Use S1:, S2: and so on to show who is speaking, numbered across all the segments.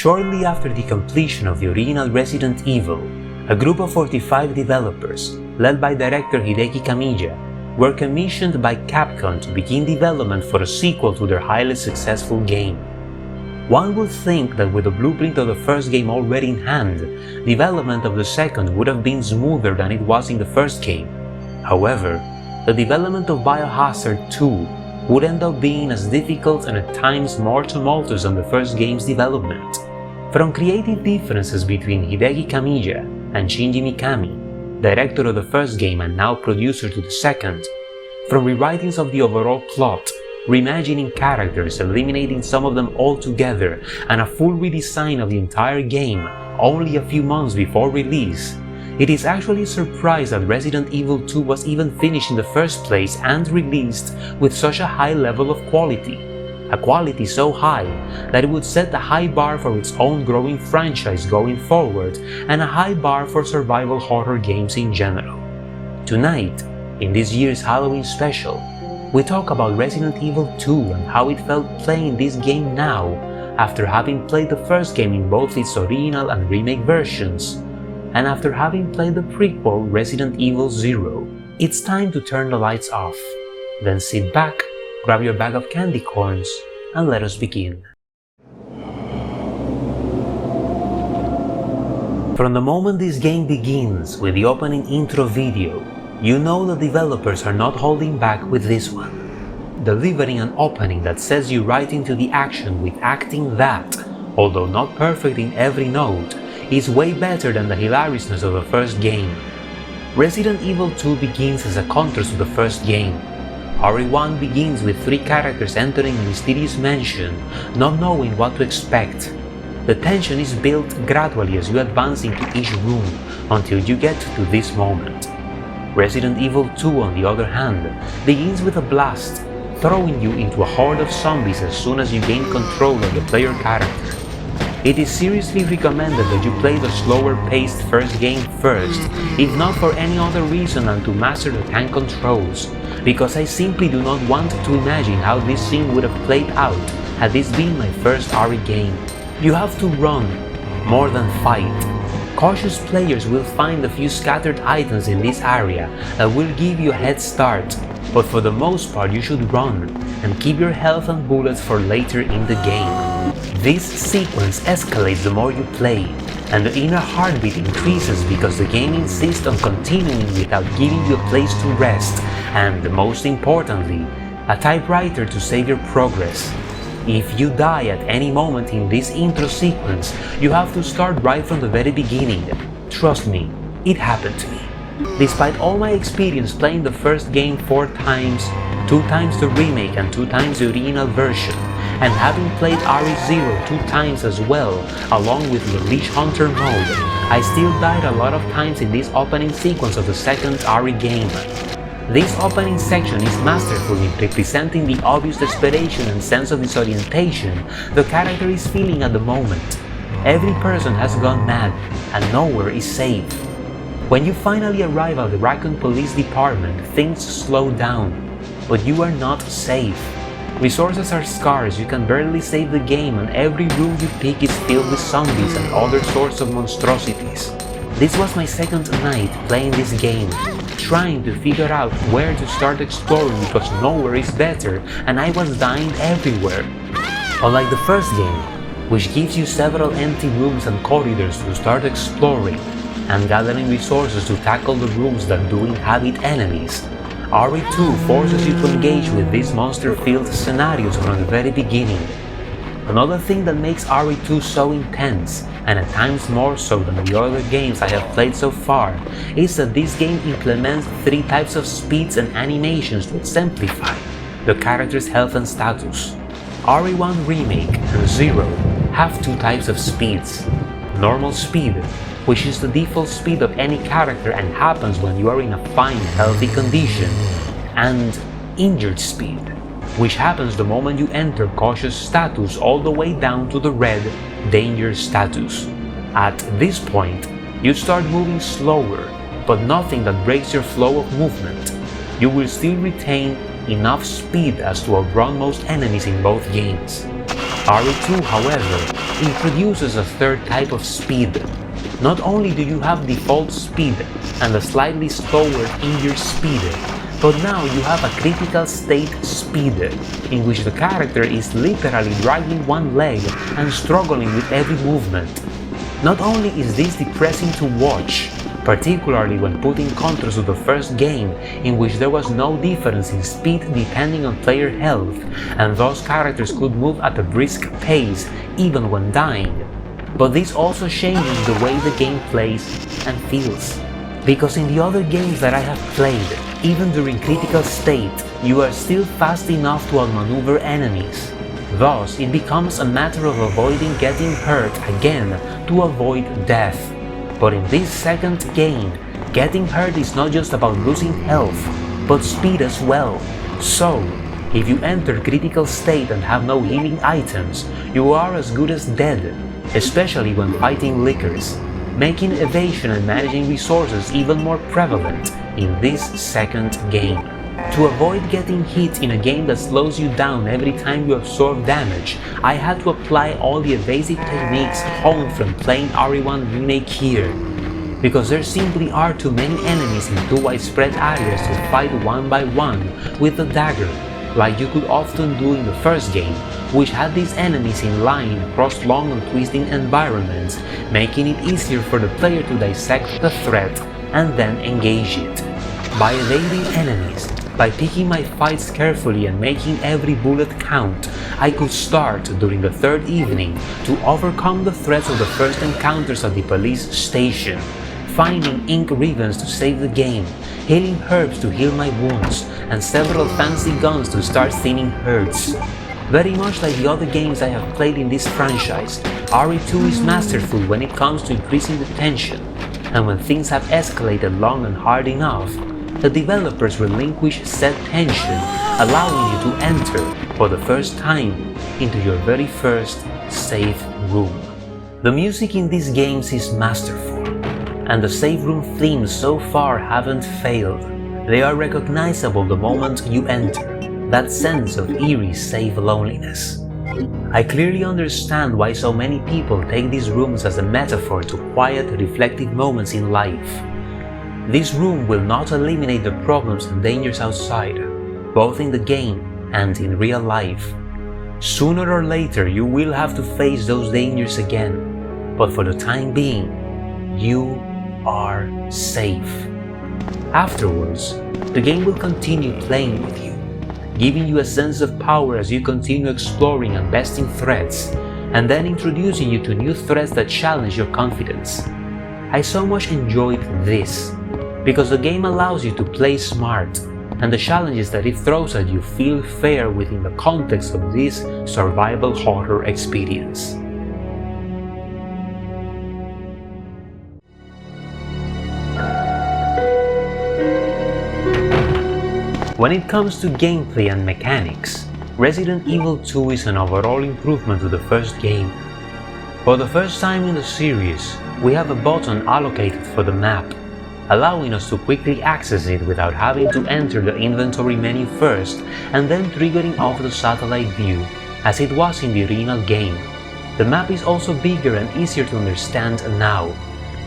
S1: Shortly after the completion of the original Resident Evil, a group of 45 developers, led by director Hideki Kamiya, were commissioned by Capcom to begin development for a sequel to their highly successful game. One would think that with the blueprint of the first game already in hand, development of the second would have been smoother than it was in the first game. However, the development of Biohazard 2 would end up being as difficult and at times more tumultuous than the first game's development. From creative differences between Hideki Kamiya and Shinji Mikami, director of the first game and now producer to the second, from rewritings of the overall plot, reimagining characters, eliminating some of them altogether, and a full redesign of the entire game only a few months before release, it is actually a surprise that Resident Evil 2 was even finished in the first place and released with such a high level of quality. A quality so high that it would set a high bar for its own growing franchise going forward and a high bar for survival horror games in general. Tonight, in this year's Halloween special, we talk about Resident Evil 2 and how it felt playing this game now after having played the first game in both its original and remake versions, and after having played the prequel Resident Evil 0. It's time to turn the lights off. Then sit back, grab your bag of candy corns, and let us begin. From the moment this game begins with the opening intro video, you know the developers are not holding back with this one. Delivering an opening that sets you right into the action with acting that, although not perfect in every note, is way better than the hilariousness of the first game. Resident Evil 2 begins as a contrast to the first game. RE1 begins with three characters entering a mysterious mansion, not knowing what to expect. The tension is built gradually as you advance into each room until you get to this moment. Resident Evil 2, on the other hand, begins with a blast, throwing you into a horde of zombies as soon as you gain control of the player character. It is seriously recommended that you play the slower-paced first game first, if not for any other reason than to master the tank controls, because I simply do not want to imagine how this scene would have played out had this been my first RE game. You have to run, more than fight. Cautious players will find a few scattered items in this area that will give you a head start, but for the most part you should run and keep your health and bullets for later in the game. This sequence escalates the more you play, and the inner heartbeat increases because the game insists on continuing without giving you a place to rest and, most importantly, a typewriter to save your progress. If you die at any moment in this intro sequence, you have to start right from the very beginning. Trust me, it happened to me. Despite all my experience playing the first game 4 times, 2 times the remake and 2 times the original version, and having played RE0 2 times as well, along with the Leech Hunter mode, I still died a lot of times in this opening sequence of the second RE game. This opening section is masterful in representing the obvious desperation and sense of disorientation the character is feeling at the moment. Every person has gone mad, and nowhere is safe. When you finally arrive at the Raccoon Police Department, things slow down, but you are not safe. Resources are scarce, you can barely save the game, and every room you pick is filled with zombies and other sorts of monstrosities. This was my second night playing this game, trying to figure out where to start exploring because nowhere is better and I was dying everywhere. Unlike the first game, which gives you several empty rooms and corridors to start exploring and gathering resources to tackle the rooms that do inhabit enemies, RE2 forces you to engage with these monster-filled scenarios from the very beginning. Another thing that makes RE2 so intense, and at times more so than the other games I have played so far, is that this game implements 3 types of speeds and animations to exemplify the character's health and status. RE1 Remake and 0 have 2 types of speeds. Normal speed, which is the default speed of any character and happens when you are in a fine, healthy condition, and injured speed, which happens the moment you enter cautious status all the way down to the red, danger status. At this point, you start moving slower, but nothing that breaks your flow of movement. You will still retain enough speed as to outrun most enemies in both games. RE2, however, introduces a third type of speed. Not only do you have default speed and a slightly slower in-year speed, but now you have a critical state speed, in which the character is literally dragging one leg and struggling with every movement. Not only is this depressing to watch, particularly when put in contrast to the first game, in which there was no difference in speed depending on player health, and those characters could move at a brisk pace even when dying, but this also changes the way the game plays and feels. Because in the other games that I have played, even during critical state, you are still fast enough to outmaneuver enemies. Thus, it becomes a matter of avoiding getting hurt again to avoid death. But in this second game, getting hurt is not just about losing health, but speed as well. So, if you enter critical state and have no healing items, you are as good as dead, especially when fighting lickers, making evasion and managing resources even more prevalent in this second game. To avoid getting hit in a game that slows you down every time you absorb damage, I had to apply all the evasive techniques honed from playing RE1 Remake here, because there simply are too many enemies in too widespread areas to fight one by one with a dagger, like you could often do in the first game, which had these enemies in line across long and twisting environments, making it easier for the player to dissect the threat and then engage it. By evading enemies, by picking my fights carefully and making every bullet count, I could start, during the third evening, to overcome the threats of the first encounters at the police station, finding ink ribbons to save the game, healing herbs to heal my wounds, and several fancy guns to start thinning hurts. Very much like the other games I have played in this franchise, RE2 is masterful when it comes to increasing the tension, and when things have escalated long and hard enough, the developers relinquish said tension, allowing you to enter, for the first time, into your very first safe room. The music in these games is masterful, and the safe room themes so far haven't failed. They are recognizable the moment you enter, that sense of eerie safe loneliness. I clearly understand why so many people take these rooms as a metaphor to quiet, reflective moments in life. This room will not eliminate the problems and dangers outside, both in the game and in real life. Sooner or later you will have to face those dangers again, but for the time being, you are safe. Afterwards, the game will continue playing with you, giving you a sense of power as you continue exploring and besting threats, and then introducing you to new threats that challenge your confidence. I so much enjoyed this, because the game allows you to play smart, and the challenges that it throws at you feel fair within the context of this survival horror experience. When it comes to gameplay and mechanics, Resident Evil 2 is an overall improvement to the first game. For the first time in the series, we have a button allocated for the map, allowing us to quickly access it without having to enter the inventory menu first and then triggering off the satellite view, as it was in the original game. The map is also bigger and easier to understand now,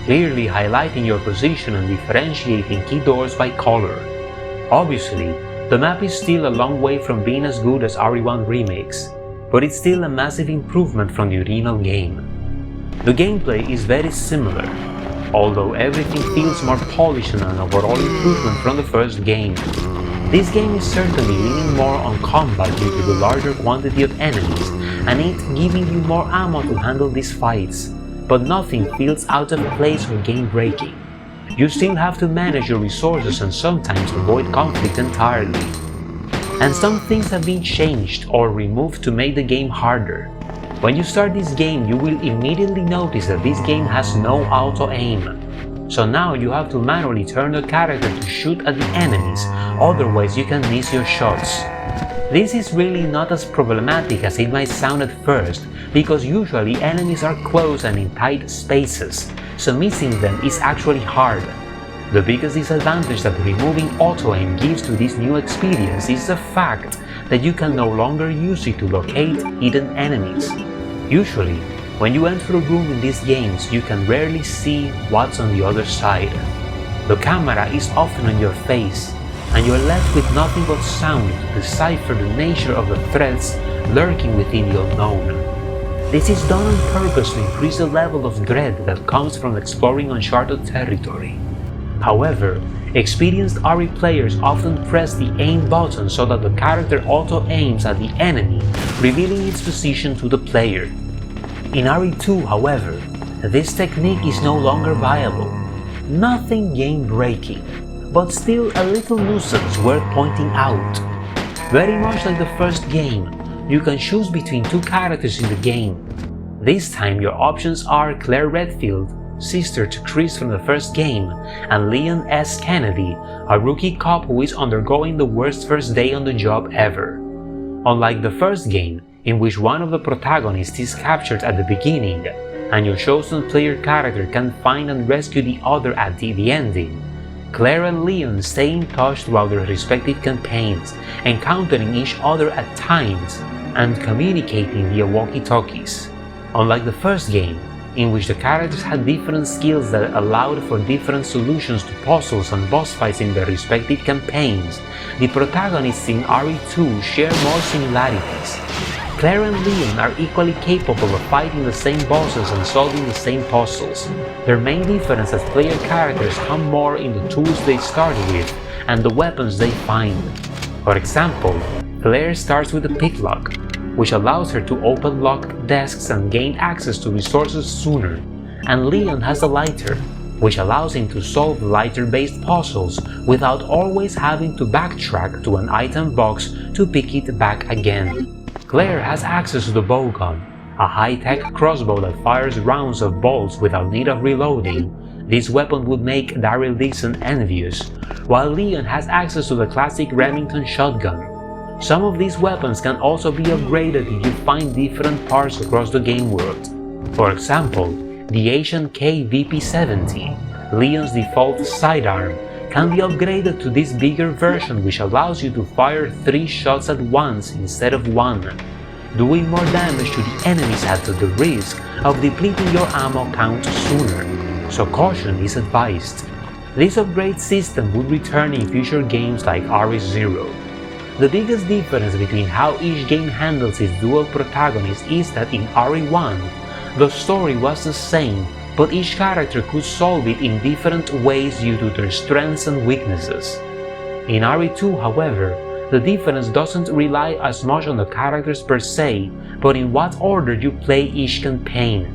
S1: clearly highlighting your position and differentiating key doors by color. Obviously, the map is still a long way from being as good as RE1 remakes, but it's still a massive improvement from the original game. The gameplay is very similar, although everything feels more polished and an overall improvement from the first game. This game is certainly leaning more on combat due to the larger quantity of enemies and it giving you more ammo to handle these fights, but nothing feels out of place or game-breaking. You still have to manage your resources and sometimes avoid conflict entirely. And some things have been changed or removed to make the game harder. When you start this game, you will immediately notice that this game has no auto-aim. So now you have to manually turn the character to shoot at the enemies, otherwise you can miss your shots. This is really not as problematic as it might sound at first, because usually enemies are close and in tight spaces, so missing them is actually hard. The biggest disadvantage that removing auto-aim gives to this new experience is the fact that you can no longer use it to locate hidden enemies. Usually, when you enter a room in these games, you can rarely see what's on the other side. The camera is often on your face, and you are left with nothing but sound to decipher the nature of the threats lurking within the unknown. This is done on purpose to increase the level of dread that comes from exploring uncharted territory. However, experienced RE players often press the aim button so that the character auto-aims at the enemy, revealing its position to the player. In RE2, however, this technique is no longer viable. Nothing game-breaking, but still a little nuisance worth pointing out. Very much like the first game, you can choose between two characters in the game. This time your options are Claire Redfield, sister to Chris from the first game, and Leon S. Kennedy, a rookie cop who is undergoing the worst first day on the job ever. Unlike the first game, in which one of the protagonists is captured at the beginning, and your chosen player character can find and rescue the other at the ending, Claire and Leon stay in touch throughout their respective campaigns, encountering each other at times and communicating via walkie-talkies. Unlike the first game, in which the characters had different skills that allowed for different solutions to puzzles and boss fights in their respective campaigns, the protagonists in RE2 share more similarities. Claire and Leon are equally capable of fighting the same bosses and solving the same puzzles. Their main difference as player characters come more in the tools they start with and the weapons they find. For example, Claire starts with a picklock, which allows her to open locked desks and gain access to resources sooner, and Leon has a lighter, which allows him to solve lighter-based puzzles without always having to backtrack to an item box to pick it back again. Claire has access to the bowgun, a high-tech crossbow that fires rounds of bolts without need of reloading. This weapon would make Daryl Dixon envious, while Leon has access to the classic Remington shotgun. Some of these weapons can also be upgraded if you find different parts across the game world. For example, the Asian K VP-70, Leon's default sidearm, can be upgraded to this bigger version, which allows you to fire 3 shots at once instead of 1, doing more damage to the enemies at the risk of depleting your ammo count sooner, so caution is advised. This upgrade system would return in future games like RE0. The biggest difference between how each game handles its dual protagonists is that in RE1, the story was the same, but each character could solve it in different ways due to their strengths and weaknesses. In RE2, however, the difference doesn't rely as much on the characters per se, but in what order you play each campaign.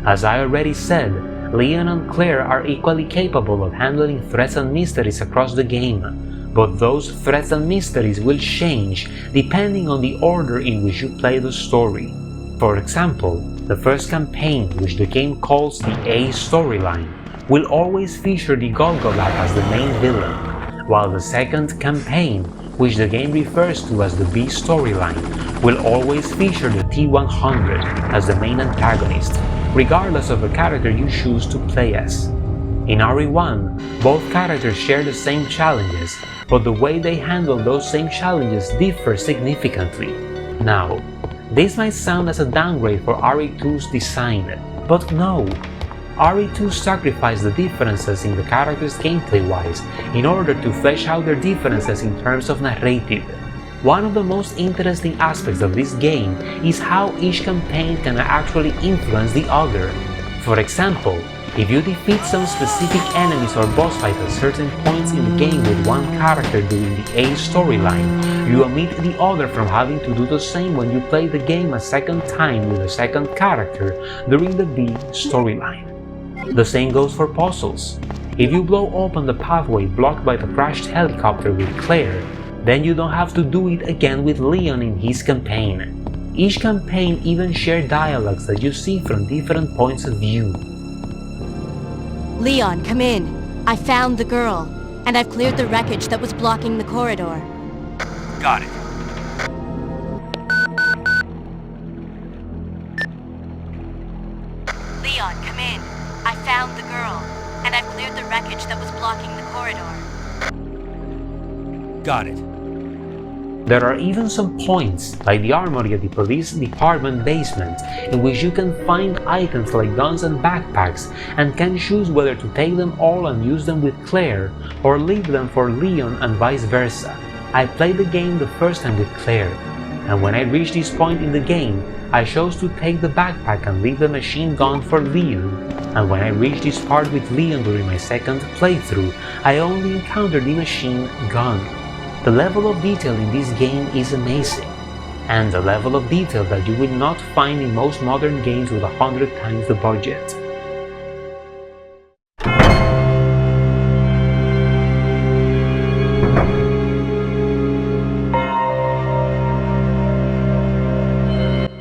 S1: As I already said, Leon and Claire are equally capable of handling threats and mysteries across the game, but those threats and mysteries will change depending on the order in which you play the story. For example, the first campaign, which the game calls the A storyline, will always feature the Golgolat as the main villain, while the second campaign, which the game refers to as the B storyline, will always feature the T-100 as the main antagonist, regardless of the character you choose to play as. In RE1, both characters share the same challenges, but the way they handle those same challenges differ significantly. Now, this might sound as a downgrade for RE2's design, but no. RE2 sacrificed the differences in the characters gameplay-wise in order to flesh out their differences in terms of narrative. One of the most interesting aspects of this game is how each campaign can actually influence the other. For example, if you defeat some specific enemies or boss fight at certain points in the game with one character during the A storyline, you omit the other from having to do the same when you play the game a second time with a second character during the B storyline. The same goes for puzzles. If you blow open the pathway blocked by the crashed helicopter with Claire, then you don't have to do it again with Leon in his campaign. Each campaign even shares dialogues that you see from different points of view.
S2: Leon, come in. I found the girl, and I've cleared the wreckage that was blocking the corridor.
S3: Got it.
S2: Leon, come in. I found the girl, and I've cleared the wreckage that was blocking the corridor.
S3: Got it.
S1: There are even some points, like the armory at the police department basement, in which you can find items like guns and backpacks and can choose whether to take them all and use them with Claire or leave them for Leon and vice versa. I played the game the first time with Claire, and when I reached this point in the game, I chose to take the backpack and leave the machine gun for Leon, and when I reached this part with Leon during my second playthrough, I only encountered the machine gun. The level of detail in this game is amazing, and a level of detail that you will not find in most modern games with 100 times the budget.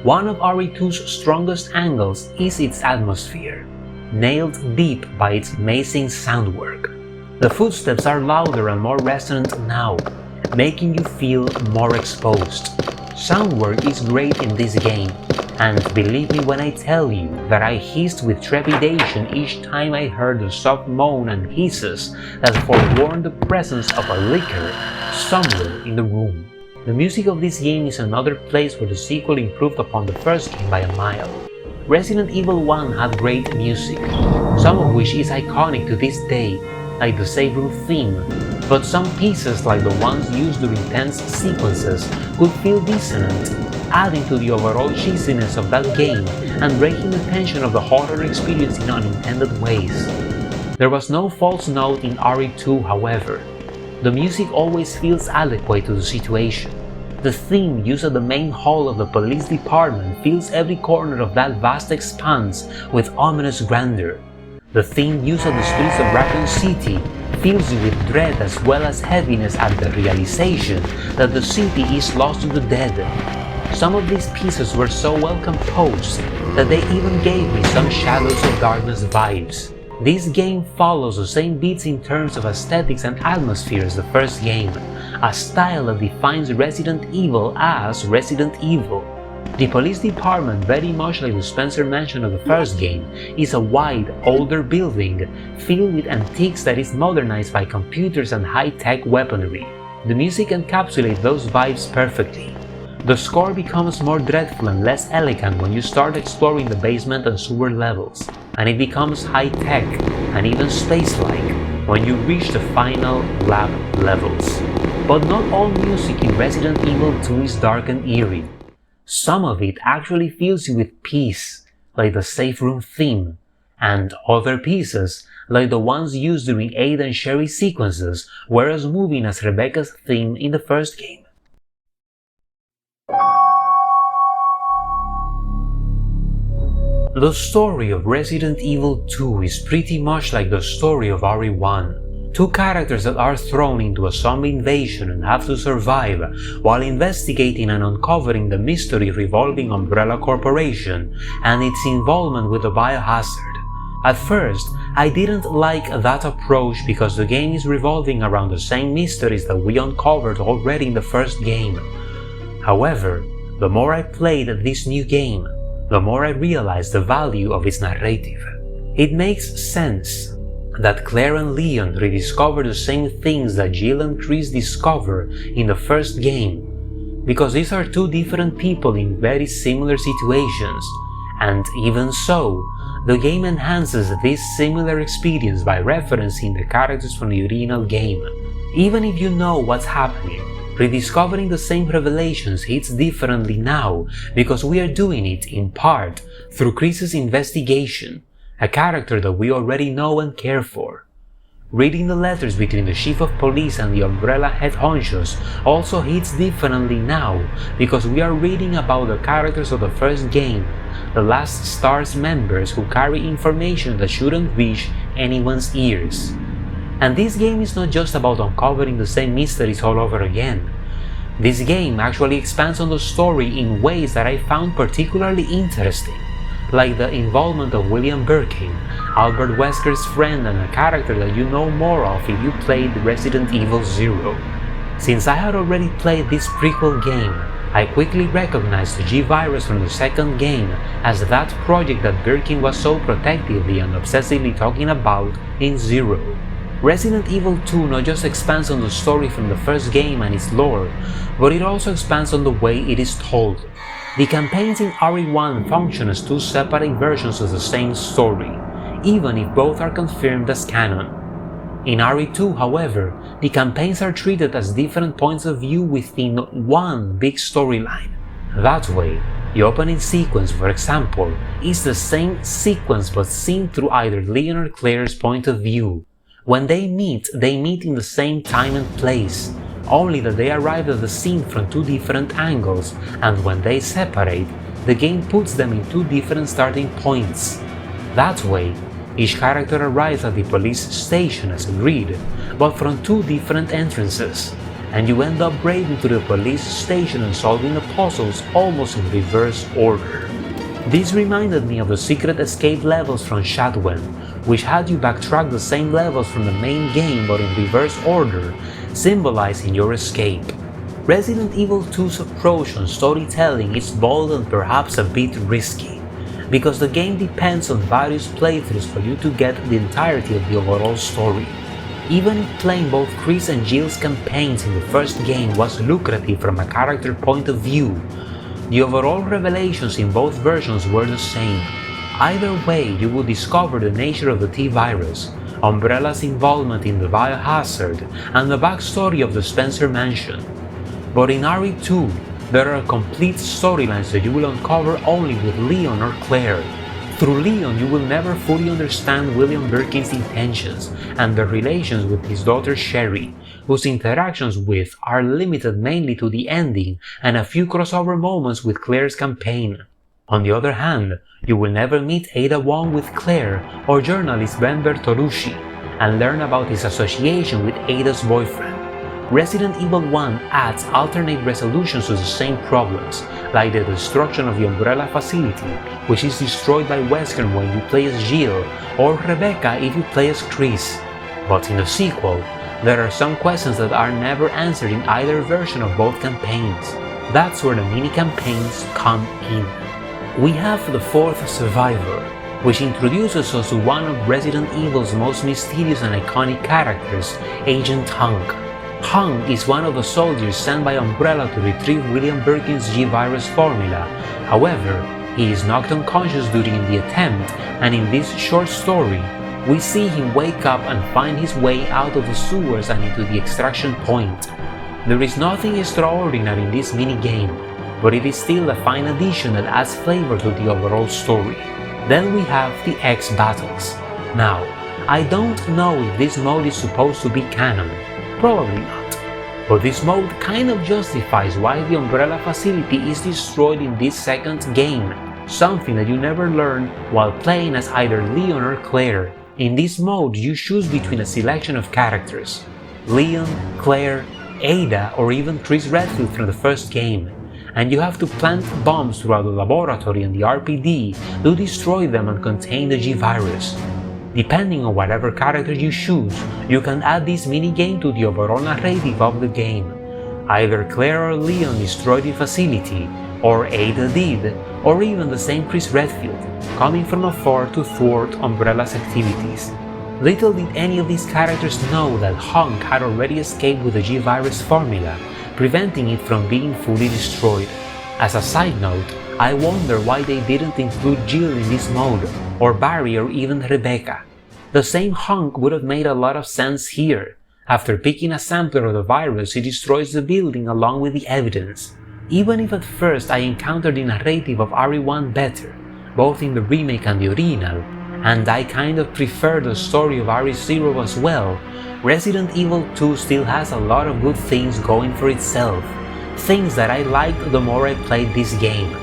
S1: One of RE2's strongest angles is its atmosphere, nailed deep by its amazing sound work. The footsteps are louder and more resonant now, making you feel more exposed. Sound work is great in this game, and believe me when I tell you that I hissed with trepidation each time I heard the soft moan and hisses that forewarned the presence of a licker somewhere in the room. The music of this game is another place where the sequel improved upon the first game by a mile. Resident Evil 1 had great music, some of which is iconic to this day, like the save room theme, but some pieces like the ones used during tense sequences could feel dissonant, adding to the overall cheesiness of that game and breaking the tension of the horror experience in unintended ways. There was no false note in RE2, however. The music always feels adequate to the situation. The theme used at the main hall of the police department fills every corner of that vast expanse with ominous grandeur. The theme used at the streets of Raccoon City fills you with dread as well as heaviness at the realization that the city is lost to the dead. Some of these pieces were so well composed that they even gave me some Shadows of Darkness vibes. This game follows the same beats in terms of aesthetics and atmosphere as the first game, a style that defines Resident Evil as Resident Evil. The police department, very much like the Spencer Mansion of the first game, is a wide, older building filled with antiques that is modernized by computers and high-tech weaponry. The music encapsulates those vibes perfectly. The score becomes more dreadful and less elegant when you start exploring the basement and sewer levels, and it becomes high-tech and even space-like when you reach the final lab levels. But not all music in Resident Evil 2 is dark and eerie. Some of it actually fills you with peace, like the safe room theme, and other pieces, like the ones used during Ada and Sherry sequences, were as moving as Rebecca's theme in the first game. The story of Resident Evil 2 is pretty much like the story of RE1. Two characters that are thrown into a zombie invasion and have to survive while investigating and uncovering the mystery revolving Umbrella Corporation and its involvement with the biohazard. At first, I didn't like that approach because the game is revolving around the same mysteries that we uncovered already in the first game. However, the more I played this new game, the more I realized the value of its narrative. It makes sense that Claire and Leon rediscover the same things that Jill and Chris discover in the first game, because these are two different people in very similar situations, and even so, the game enhances this similar experience by referencing the characters from the original game. Even if you know what's happening, rediscovering the same revelations hits differently now because we are doing it, in part, through Chris's investigation, a character that we already know and care for. Reading the letters between the chief of police and the Umbrella head honchos also hits differently now because we are reading about the characters of the first game, the Last Stars members who carry information that shouldn't reach anyone's ears. And this game is not just about uncovering the same mysteries all over again. This game actually expands on the story in ways that I found particularly interesting, like the involvement of William Birkin, Albert Wesker's friend and a character that you know more of if you played Resident Evil 0. Since I had already played this prequel game, I quickly recognized the G-Virus from the second game as that project that Birkin was so protectively and obsessively talking about in 0. Resident Evil 2 not just expands on the story from the first game and its lore, but it also expands on the way it is told. The campaigns in RE1 function as two separate versions of the same story, even if both are confirmed as canon. In RE2, however, the campaigns are treated as different points of view within one big storyline. That way, the opening sequence, for example, is the same sequence but seen through either Leon or Claire's point of view. When they meet in the same time and place, only that they arrive at the scene from two different angles, and when they separate, the game puts them in two different starting points. That way, each character arrives at the police station as agreed, but from two different entrances, and you end up braving through the police station and solving the puzzles almost in reverse order. This reminded me of the secret escape levels from Shadwen, which had you backtrack the same levels from the main game but in reverse order, symbolizing your escape. Resident Evil 2's approach on storytelling is bold and perhaps a bit risky, because the game depends on various playthroughs for you to get the entirety of the overall story. Even if playing both Chris and Jill's campaigns in the first game was lucrative from a character point of view, the overall revelations in both versions were the same. Either way, you will discover the nature of the T-Virus, Umbrella's involvement in the biohazard, and the backstory of the Spencer Mansion. But in RE2, there are complete storylines that you will uncover only with Leon or Claire. Through Leon, you will never fully understand William Birkin's intentions and their relations with his daughter Sherry, whose interactions with are limited mainly to the ending and a few crossover moments with Claire's campaign. On the other hand, you will never meet Ada Wong with Claire or journalist Ben Bertolucci and learn about his association with Ada's boyfriend. Resident Evil 1 adds alternate resolutions to the same problems, like the destruction of the Umbrella facility, which is destroyed by Wesker when you play as Jill, or Rebecca if you play as Chris. But in the sequel, there are some questions that are never answered in either version of both campaigns. That's where the mini-campaigns come in. We have the fourth survivor, which introduces us to one of Resident Evil's most mysterious and iconic characters, Agent Hunk. Hunk is one of the soldiers sent by Umbrella to retrieve William Birkin's G-Virus formula. However, he is knocked unconscious during the attempt, and in this short story, we see him wake up and find his way out of the sewers and into the extraction point. There is nothing extraordinary in this mini-game, but it is still a fine addition that adds flavor to the overall story. Then we have the X battles. Now, I don't know if this mode is supposed to be canon, probably not, but this mode kind of justifies why the Umbrella facility is destroyed in this second game, something that you never learn while playing as either Leon or Claire. In this mode, you choose between a selection of characters: Leon, Claire, Ada, or even Chris Redfield from the first game, and you have to plant bombs throughout the laboratory and the RPD to destroy them and contain the G-Virus. Depending on whatever character you choose, you can add this minigame to the overall narrative of the game. Either Claire or Leon destroyed the facility, or Ada did, or even the same Chris Redfield, coming from afar to thwart Umbrella's activities. Little did any of these characters know that Hunk had already escaped with the G-Virus formula, preventing it from being fully destroyed. As a side note, I wonder why they didn't include Jill in this mode, or Barry or even Rebecca. The same Hunk would have made a lot of sense here. After picking a sampler of the virus, he destroys the building along with the evidence. Even if at first I encountered the narrative of RE1 better, both in the remake and the original, and I kind of prefer the story of RE0 as well, Resident Evil 2 still has a lot of good things going for itself, things that I liked the more I played this game.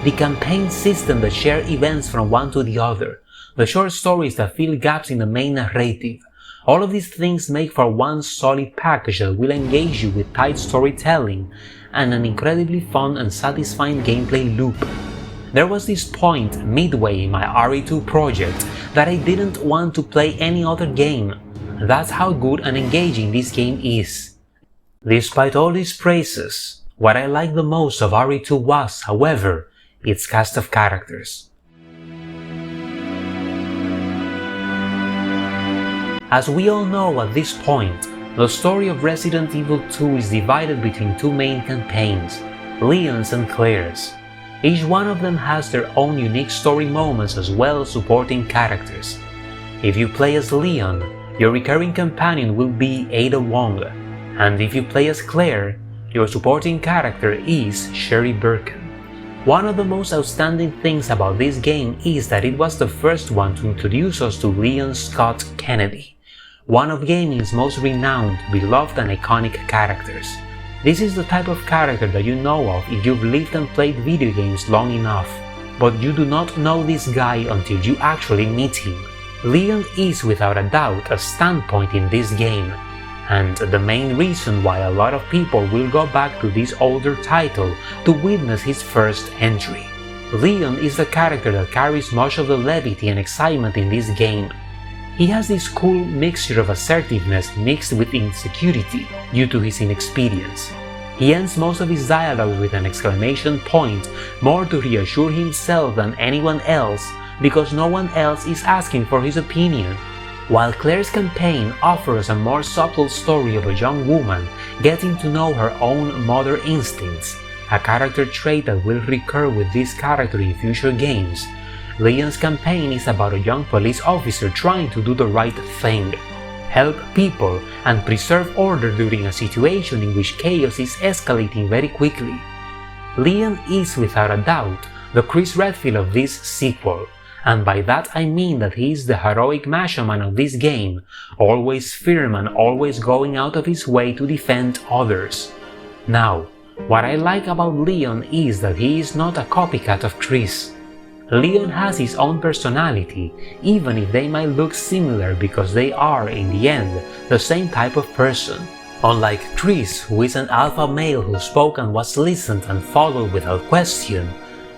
S1: The campaign system that share events from one to the other, the short stories that fill gaps in the main narrative, all of these things make for one solid package that will engage you with tight storytelling and an incredibly fun and satisfying gameplay loop. There was this point midway in my RE2 project that I didn't want to play any other game. That's how good and engaging this game is. Despite all these praises, what I liked the most of RE2 was, however, its cast of characters. As we all know at this point, the story of Resident Evil 2 is divided between two main campaigns, Leon's and Claire's. Each one of them has their own unique story moments as well as supporting characters. If you play as Leon, your recurring companion will be Ada Wong, and if you play as Claire, your supporting character is Sherry Birkin. One of the most outstanding things about this game is that it was the first one to introduce us to Leon Scott Kennedy, one of gaming's most renowned, beloved and iconic characters. This is the type of character that you know of if you've lived and played video games long enough, but you do not know this guy until you actually meet him. Leon is without a doubt a standpoint in this game, and the main reason why a lot of people will go back to this older title to witness his first entry. Leon is the character that carries much of the levity and excitement in this game. He has this cool mixture of assertiveness mixed with insecurity due to his inexperience. He ends most of his dialogues with an exclamation point, more to reassure himself than anyone else, because no one else is asking for his opinion. While Claire's campaign offers a more subtle story of a young woman getting to know her own mother instincts, a character trait that will recur with this character in future games, Leon's campaign is about a young police officer trying to do the right thing, help people, and preserve order during a situation in which chaos is escalating very quickly. Leon is without a doubt the Chris Redfield of this sequel, and by that I mean that he is the heroic macho man of this game, always firm and always going out of his way to defend others. Now, what I like about Leon is that he is not a copycat of Chris. Leon has his own personality, even if they might look similar because they are, in the end, the same type of person. Unlike Chris, who is an alpha male who spoke and was listened and followed without question,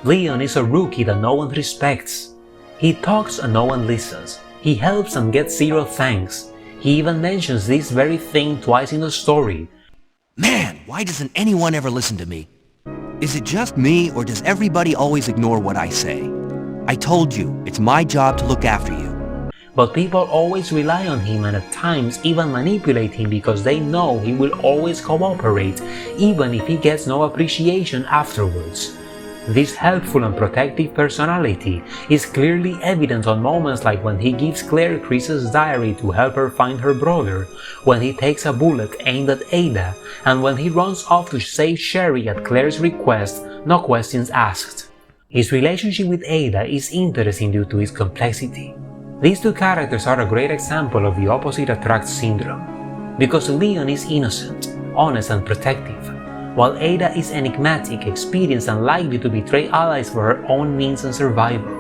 S1: Leon is a rookie that no one respects. He talks and no one listens. He helps and gets zero thanks. He even mentions this very thing twice in the story.
S3: Man, why doesn't anyone ever listen to me? Is it just me, or does everybody always ignore what I say? I told you, it's my job to look after you.
S1: But people always rely on him and at times even manipulate him because they know he will always cooperate, even if he gets no appreciation afterwards. This helpful and protective personality is clearly evident on moments like when he gives Claire Chris's diary to help her find her brother, when he takes a bullet aimed at Ada, and when he runs off to save Sherry at Claire's request, no questions asked. His relationship with Ada is interesting due to its complexity. These two characters are a great example of the opposite attracts syndrome, because Leon is innocent, honest and protective, while Ada is enigmatic, experienced and likely to betray allies for her own means and survival.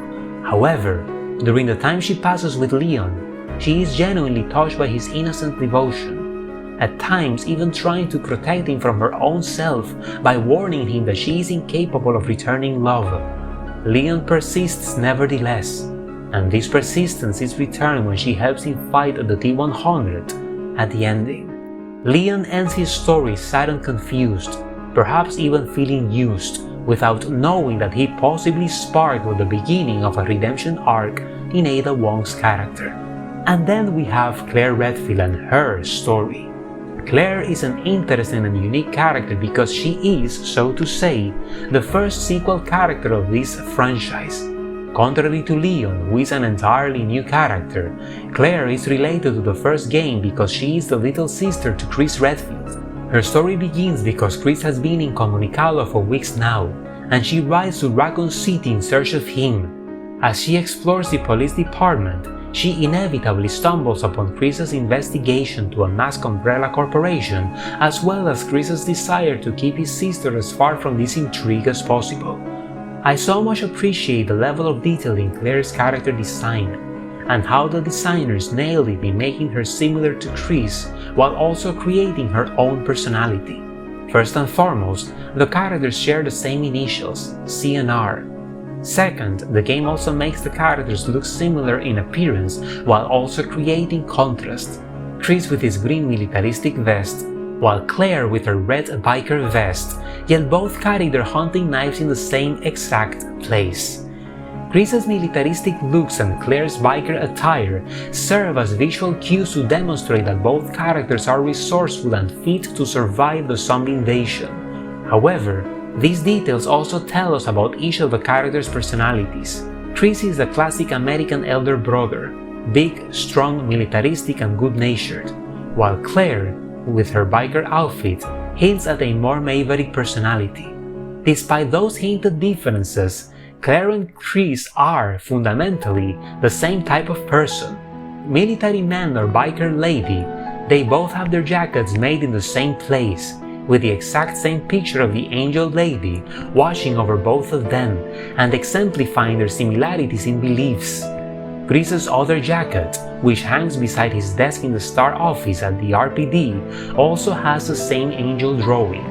S1: However, during the time she passes with Leon, she is genuinely touched by his innocent devotion, at times even trying to protect him from her own self by warning him that she is incapable of returning love. Leon persists nevertheless, and this persistence is returned when she helps him fight the T-100 at the ending. Leon ends his story sad and confused, perhaps even feeling used, without knowing that he possibly sparked the beginning of a redemption arc in Ada Wong's character. And then we have Claire Redfield and her story. Claire is an interesting and unique character because she is, so to say, the first sequel character of this franchise. Contrary to Leon, who is an entirely new character, Claire is related to the first game because she is the little sister to Chris Redfield. Her story begins because Chris has been incommunicado for weeks now, and she rides to Raccoon City in search of him. As she explores the police department, she inevitably stumbles upon Chris's investigation to a masked umbrella corporation, as well as Chris's desire to keep his sister as far from this intrigue as possible. I so much appreciate the level of detail in Claire's character design, and how the designers nailed it in making her similar to Chris while also creating her own personality. First and foremost, the characters share the same initials, C and R. Second, the game also makes the characters look similar in appearance while also creating contrast. Chris with his green militaristic vest, while Claire with her red biker vest, yet both carry their hunting knives in the same exact place. Chris's militaristic looks and Claire's biker attire serve as visual cues to demonstrate that both characters are resourceful and fit to survive the zombie invasion. However, these details also tell us about each of the characters' personalities. Chris is the classic American elder brother, big, strong, militaristic, and good-natured, while Claire, with her biker outfit, hints at a more maverick personality. Despite those hinted differences, Claire and Chris are, fundamentally, the same type of person. Military man or biker lady, they both have their jackets made in the same place, with the exact same picture of the angel lady watching over both of them and exemplifying their similarities in beliefs. Chris's other jacket, which hangs beside his desk in the Star office at the RPD, also has the same angel drawing,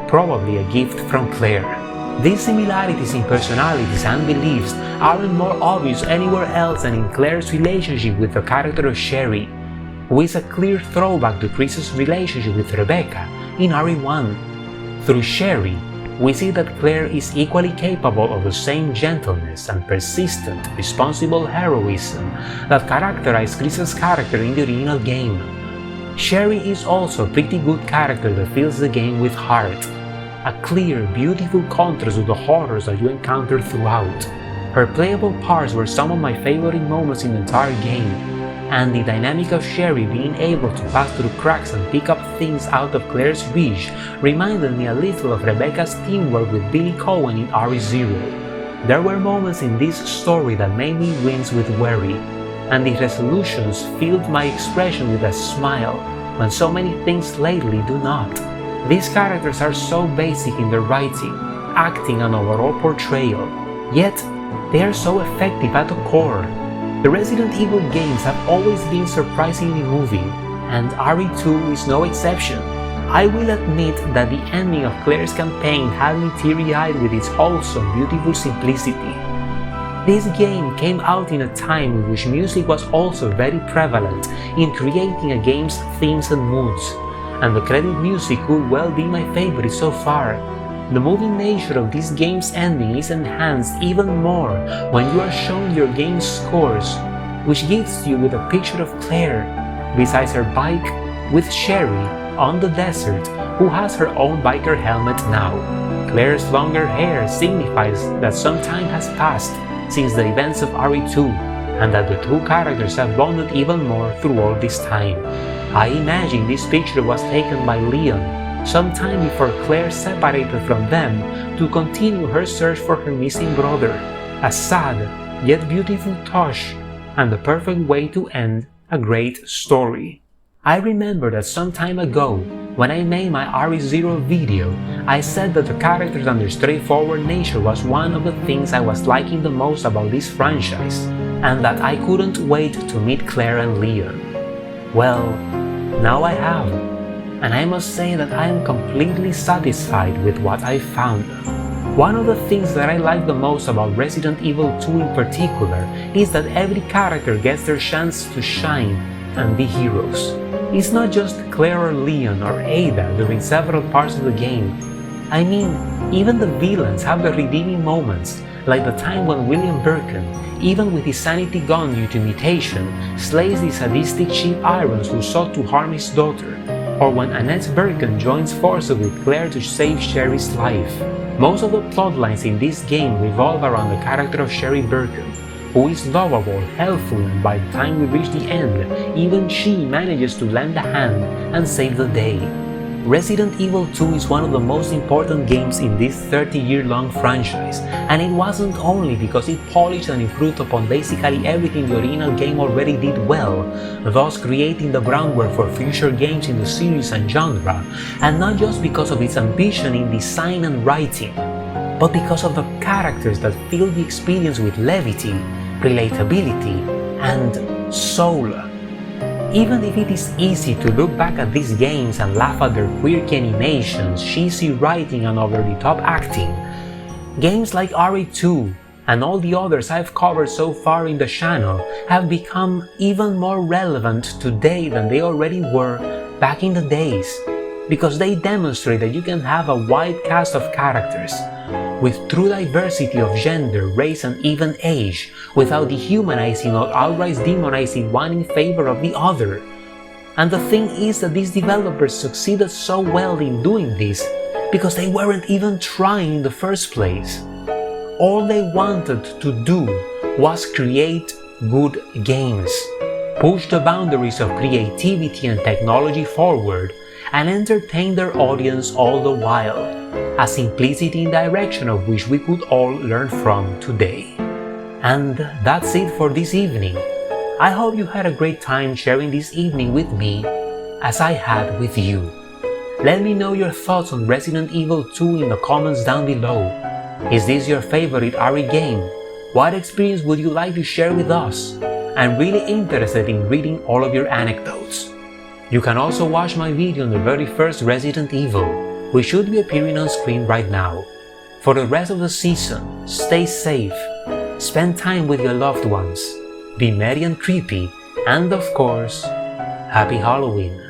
S1: probably a gift from Claire. These similarities in personalities and beliefs aren't more obvious anywhere else than in Claire's relationship with the character of Sherry, who is a clear throwback to Chris's relationship with Rebecca in RE1. Through Sherry, we see that Claire is equally capable of the same gentleness and persistent, responsible heroism that characterized Chris's character in the original game. Sherry is also a pretty good character that fills the game with heart, a clear, beautiful contrast to the horrors that you encounter throughout. Her playable parts were some of my favorite moments in the entire game, and the dynamic of Sherry being able to pass through cracks and pick up things out of Claire's reach reminded me a little of Rebecca's teamwork with Billy Cohen in RE0. There were moments in this story that made me wince with worry, and the resolutions filled my expression with a smile when so many things lately do not. These characters are so basic in their writing, acting, and overall portrayal, yet they are so effective at the core. The Resident Evil games have always been surprisingly moving, and RE2 is no exception. I will admit that the ending of Claire's campaign had me teary-eyed with its wholesome, beautiful simplicity. This game came out in a time in which music was also very prevalent in creating a game's themes and moods, and the credit music could well be my favorite so far. The moving nature of this game's ending is enhanced even more when you are shown your game's scores, which gives you with a picture of Claire, besides her bike, with Sherry, on the desert, who has her own biker helmet now. Claire's longer hair signifies that some time has passed since the events of RE2, and that the two characters have bonded even more through all this time. I imagine this picture was taken by Leon sometime before Claire separated from them to continue her search for her missing brother. A sad yet beautiful touch, and the perfect way to end a great story. I remember that some time ago, when I made my RE0 video, I said that the characters and their straightforward nature was one of the things I was liking the most about this franchise, and that I couldn't wait to meet Claire and Leon. Well, now I have, and I must say that I am completely satisfied with what I found. One of the things that I like the most about Resident Evil 2 in particular is that every character gets their chance to shine and be heroes. It's not just Claire or Leon or Ada during several parts of the game. I mean, even the villains have their redeeming moments, like the time when William Birkin, even with his sanity gone due to mutation, slays the sadistic Chief Irons who sought to harm his daughter, or when Annette Birkin joins forces with Claire to save Sherry's life. Most of the plotlines in this game revolve around the character of Sherry Birkin, who is lovable, helpful, and by the time we reach the end, even she manages to lend a hand and save the day. Resident Evil 2 is one of the most important games in this 30-year-long franchise, and it wasn't only because it polished and improved upon basically everything the original game already did well, thus creating the groundwork for future games in the series and genre, and not just because of its ambition in design and writing, but because of the characters that fill the experience with levity, relatability, and soul. Even if it is easy to look back at these games and laugh at their quirky animations, cheesy writing, and over-the-top acting, games like RE2 and all the others I've covered so far in the channel have become even more relevant today than they already were back in the days, because they demonstrate that you can have a wide cast of characters, with true diversity of gender, race, and even age, without dehumanizing or outright demonizing one in favor of the other. And the thing is that these developers succeeded so well in doing this because they weren't even trying in the first place. All they wanted to do was create good games, push the boundaries of creativity and technology forward, and entertain their audience all the while, a simplicity and direction of which we could all learn from today. And that's it for this evening. I hope you had a great time sharing this evening with me as I had with you. Let me know your thoughts on Resident Evil 2 in the comments down below. Is this your favorite RE game? What experience would you like to share with us? I'm really interested in reading all of your anecdotes. You can also watch my video on the very first Resident Evil, which should be appearing on screen right now. For the rest of the season, stay safe, spend time with your loved ones, be merry and creepy, and of course, Happy Halloween!